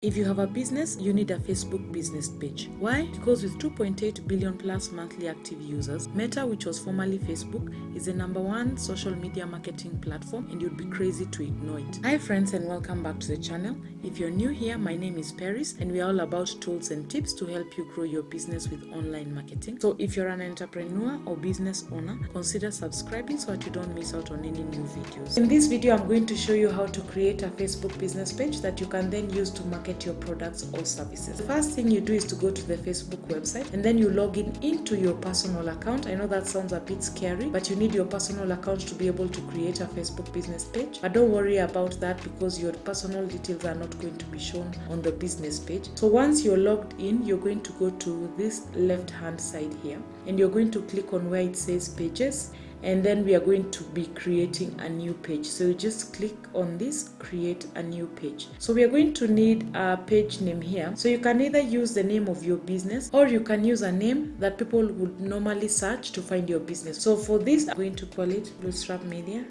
If you have a business, you need a Facebook business page. Why? Because with 2.8 billion plus monthly active users, Meta, which was formerly Facebook, is the #1 social media marketing platform, and you'd be crazy to ignore it. Hi friends, and welcome back to the channel. If you're new here, my name is Paris, and we are all about tools and tips to help you grow your business with online marketing. So if you're an entrepreneur or business owner, consider subscribing so that you don't miss out on any new videos. In this video, I'm going to show you how to create a Facebook business page that you can then use to market your products or services. The first thing you do is to go to the Facebook website, and then you log into your personal account. I know that sounds a bit scary, but you need your personal account to be able to create a Facebook business page. But don't worry about that, because your personal details are not going to be shown on the business page. So once you're logged in, you're going to go to this left hand side here, and you're going to click on where it says pages, and then we are going to be creating a new page. So you just click on this, create a new page. So we are going to need a page name here. So you can either use the name of your business, or you can use a name that people would normally search to find your business. So for this, I'm going to call it Bootstrap Media.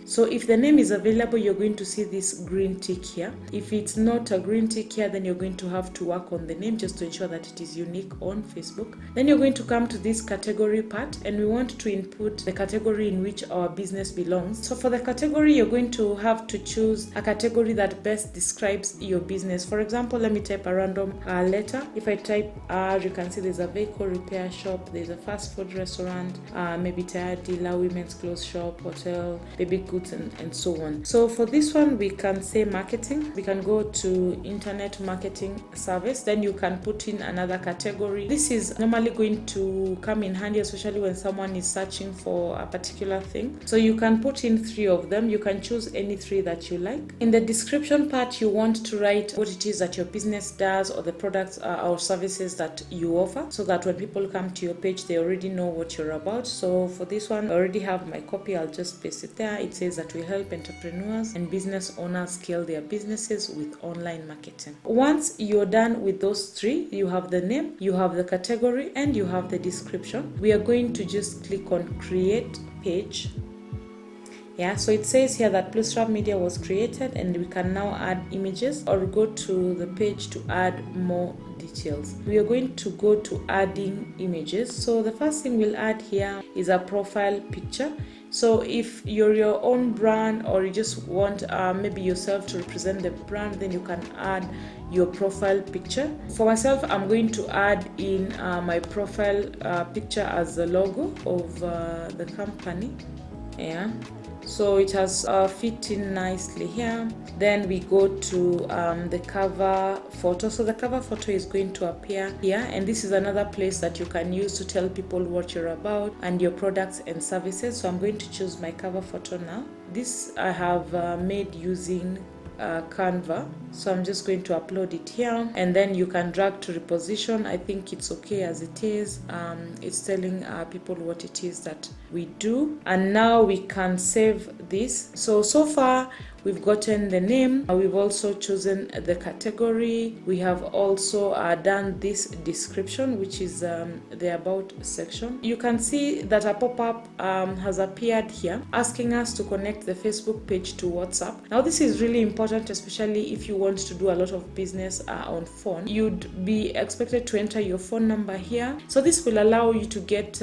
So if the name is available, you're going to see this green tick here. If it's not a green tick here, then you're going to have to work on the name just to ensure that it is unique on Facebook. Then you're going to come to this category part, and we want to input the category in which our business belongs. So for the category, you're going to have to choose a category that best describes your business. For example, let me type a random letter. If I type you can see there's a vehicle repair shop, there's a fast food restaurant, maybe tire dealer, women's clothes shop, hotel, baby goods, and so on. So for this one, we can say marketing. We can go to internet marketing service. Then you can put in another category. This is normally going to come in handy, especially when someone is searching for a particular thing. So you can put in 3 of them. You can choose any 3 that you like. In the description part, you want to write what it is that your business does, or the products or services that you offer, so that when people come to your page, they already know what you're about. So for this one, I already have my copy. I'll just paste it there. It says that we help entrepreneurs and business owners scale their businesses with online marketing. Once you're done with those 3, you have the name, you have the category, and you have the description. We are going to just click on create page. Yeah, so it says here that Bootstrap Media was created, and we can now add images or go to the page to add more details. We are going to go to adding images. So the first thing we'll add here is a profile picture. So if you're your own brand, or you just want maybe yourself to represent the brand, then you can add your profile picture. For myself, I'm going to add in my profile picture as the logo of the company. Yeah, so it has fit in nicely here. Then we go to the cover photo. So the cover photo is going to appear here, and this is another place that you can use to tell people what you're about and your products and services. So I'm going to choose my cover photo now. This I have made using Canva, so I'm just going to upload it here, and then you can drag to reposition. I think it's okay as it is. It's telling people what it is that we do, and now we can save this. So far we've gotten the name, we've also chosen the category, we have also done this description, which is the about section. You can see that a pop-up has appeared here asking us to connect the Facebook page to WhatsApp. Now this is really important, especially if you want to do a lot of business on phone. You'd be expected to enter your phone number here. So this will allow you to get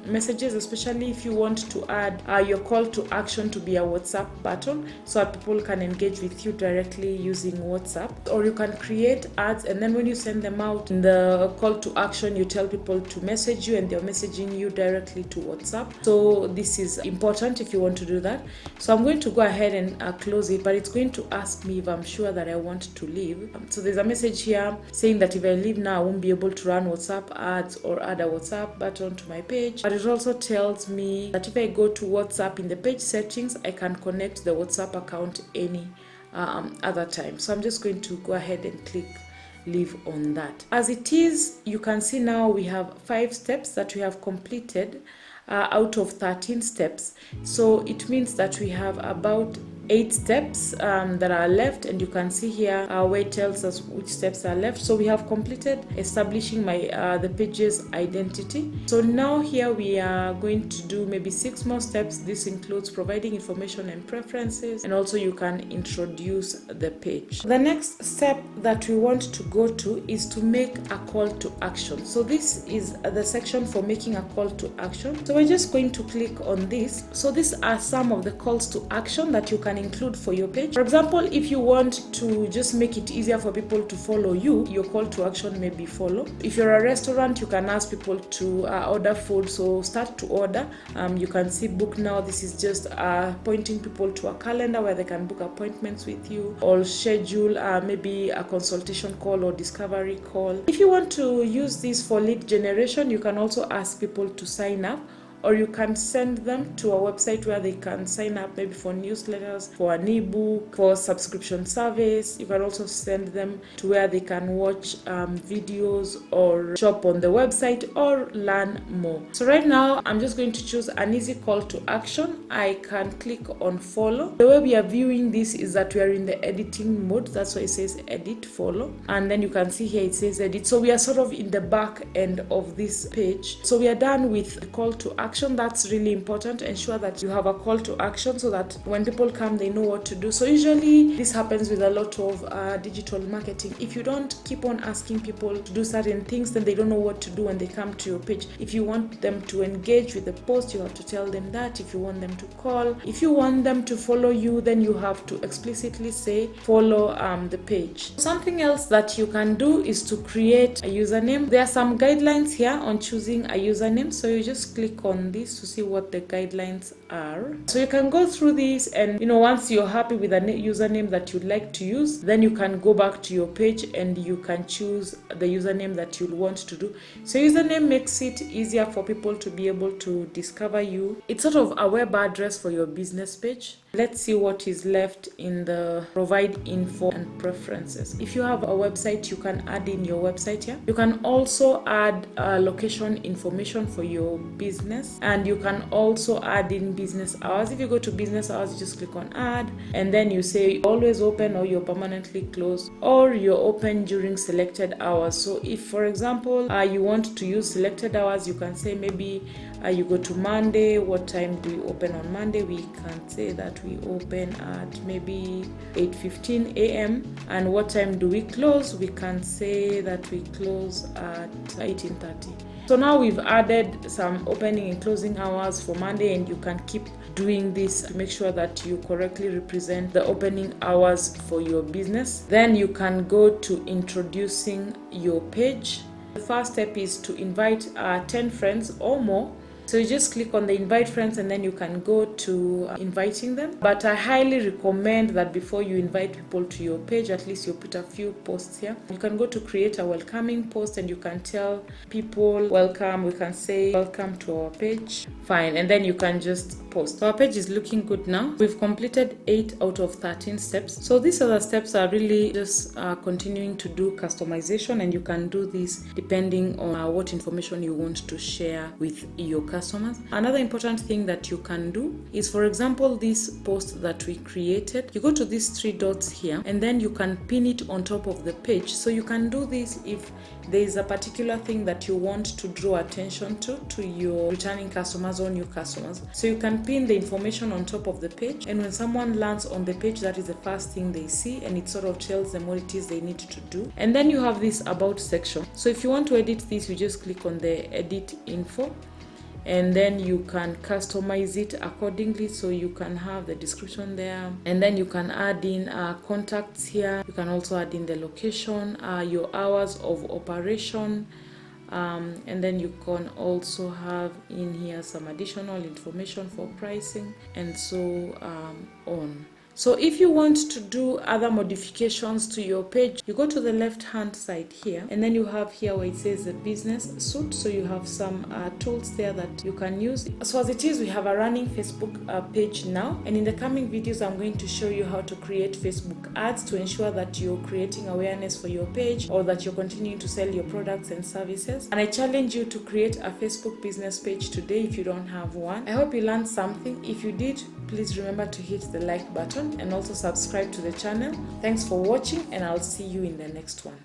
messages, especially if you want to add your call to action to be a WhatsApp button, so that people can engage with you directly using WhatsApp. Or you can create ads, and then when you send them out in the call to action, you tell people to message you, and they're messaging you directly to WhatsApp. So this is important if you want to do that. So I'm going to go ahead and close it, but it's going to ask me if I'm sure that I want to leave. So there's a message here saying that if I leave now, I won't be able to run WhatsApp ads or add a WhatsApp button to my page. But it also tells me that if I go to WhatsApp in the page settings, I can connect the WhatsApp account any other time. So I'm just going to go ahead and click leave on that. As it is, you can see now we have 5 steps that we have completed out of 13 steps. So it means that we have about 8 steps that are left, and you can see here where it tells us which steps are left. So we have completed establishing the page's identity. So now here we are going to do maybe 6 more steps. This includes providing information and preferences, and also you can introduce the page. The next step that we want to go to is to make a call to action. So this is the section for making a call to action. So we're just going to click on this. So these are some of the calls to action that you can include for your page. For example, if you want to just make it easier for people to follow you, your call to action may be follow. If you're a restaurant, you can ask people to order food. So start to order. You can see book now. This is just pointing people to a calendar where they can book appointments with you, or schedule maybe a consultation call or discovery call. If you want to use this for lead generation, you can also ask people to sign up, or you can send them to a website where they can sign up maybe for newsletters, for an ebook, for subscription service. You can also send them to where they can watch videos or shop on the website or learn more. So right now I'm just going to choose an easy call to action. I can click on follow. The way we are viewing this is that we are in the editing mode. That's why it says edit, follow, and then you can see here it says edit. So we are sort of in the back end of this page. So we are done with the call to action. That's really important. Ensure that you have a call to action so that when people come, they know what to do. So usually this happens with a lot of digital marketing. If you don't keep on asking people to do certain things, then they don't know what to do when they come to your page. If you want them to engage with the post, you have to tell them that. If you want them to call, if you want them to follow you, then you have to explicitly say follow the page. Something else that you can do is to create a username. There are some guidelines here on choosing a username. So you just click on this to see what the guidelines are. So you can go through this, and once you're happy with a username that you'd like to use, then you can go back to your page and you can choose the username that you'll want to do. So username makes it easier for people to be able to discover you. It's sort of a web address for your business page. Let's see what is left in the provide info and preferences. If you have a website, you can add in your website here. You can also add location information for your business, and you can also add in business hours. If you go to business hours, you just click on add, and then you say always open, or you're permanently closed, or you're open during selected hours. So if, for example, you want to use selected hours, you can say maybe you go to Monday. What time do we open on Monday? We can say that we open at maybe 8:15 a.m. And what time do we close? We can say that we close at 18:30. So now we've added some opening and closing hours for Monday, and you can keep doing this to make sure that you correctly represent the opening hours for your business. Then you can go to introducing your page. The first step is to invite 10 friends or more. So you just click on the invite friends, and then you can go to inviting them. But I highly recommend that before you invite people to your page, at least you put a few posts here. You can go to create a welcoming post, and you can tell people welcome. We can say welcome to our page. Fine. And then you can just post. So our page is looking good now. We've completed 8 out of 13 steps. So these other steps are really just continuing to do customization, and you can do this depending on what information you want to share with your customers. Another important thing that you can do is, for example, this post that we created, you go to these 3 dots here, and then you can pin it on top of the page. So you can do this if there is a particular thing that you want to draw attention to your returning customers or new customers. So you can pin the information on top of the page, and when someone lands on the page, that is the first thing they see, and it sort of tells them what it is they need to do. And then you have this about section. So if you want to edit this, you just click on the edit info, and then you can customize it accordingly. So you can have the description there, and then you can add in contacts here. You can also add in the location, your hours of operation, and then you can also have in here some additional information for pricing, and so on. So if you want to do other modifications to your page, you go to the left hand side here, and then you have here where it says the business suite. So you have some tools there that you can use. So as it is, we have a running Facebook page now, and in the coming videos I'm going to show you how to create Facebook ads to ensure that you're creating awareness for your page, or that you're continuing to sell your products and services. And I challenge you to create a Facebook business page today if you don't have one. I hope you learned something. If you did, please remember to hit the like button and also subscribe to the channel. Thanks for watching, and I'll see you in the next one.